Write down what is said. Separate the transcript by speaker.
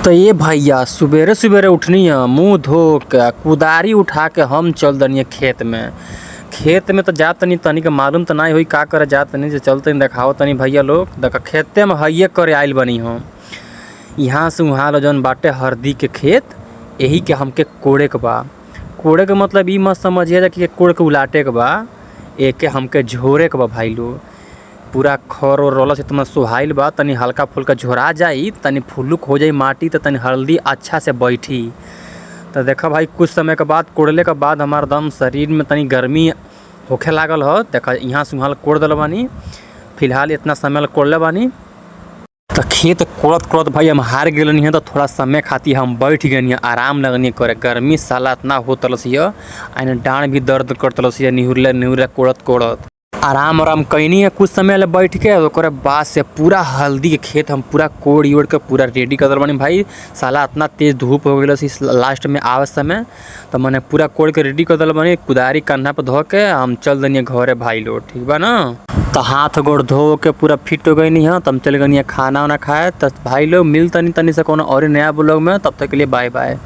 Speaker 1: तो ये भैया सुबेरे सुबेरे उठनी है, मुंह धो के कुदारी उठा के हम चल दनी खेत में। खेत में तो जा तनी तनी के मालूम तो नहीं हुई का करे जा तनी, चल तनी देखाओ तनी भैया लोग देख खेते में हइये करे आइल बनी हम। यहाँ से वहाँ लो जौन बाटे हरदी के खेत, यही के हमके कोड़े के बा। कोड़े के मतलब ई मत समझिए कि कोड़ के उलाटे के बा, एके हमके झोरे के बा भाई लोग। पूरा खर और रोला से तुम सुहाइल बा, तनी हल्का फुल्का झोरा जाई, तनी फुल्लुक हो जाई माटी, तो तनी हल्दी अच्छा से बैठी। तो देखा भाई कुछ समय के बाद कोड़ले के बाद हमार दम शरीर में तनी गर्मी होखे लागल हो। देखा यहाँ से वहाँ कोड़ दिल बानी, फिलहाल इतना समय कोड़ले बानी। तो खेत कोड़त कोड़त भाई हम हार गए हैं, तो थोड़ा समय खाती हम बैठ गए, आराम लगनी करे। गर्मी साला इतना हो तलसी है, डाँड भी दर्द कर तलसी, निहुरले निहुरले कोड़त कोड़त आराम कैनी है कुछ समय ले बैठ के। ओकरे बाद से पूरा हल्दी के खेत हम पूरा कोड़ ओड़ के पूरा रेडी कर दिल बानी भाई। साला इतना तेज़ धूप हो गई लास्ट में आवे समय, तो मैंने पूरा कोड़ के रेडी कर दिल बानी। कुदारी कंधा पर धो के हम चल देनी घरे भाई लोग, ठीक बा ना। तो हाथ गोड़ धो के पूरा फिट हो गई है, तब चल गई खाना वाना खाए। तो भाई लोग मिल तनी से कोनो और नया ब्लॉग में, तब तक के लिए बाय बाय।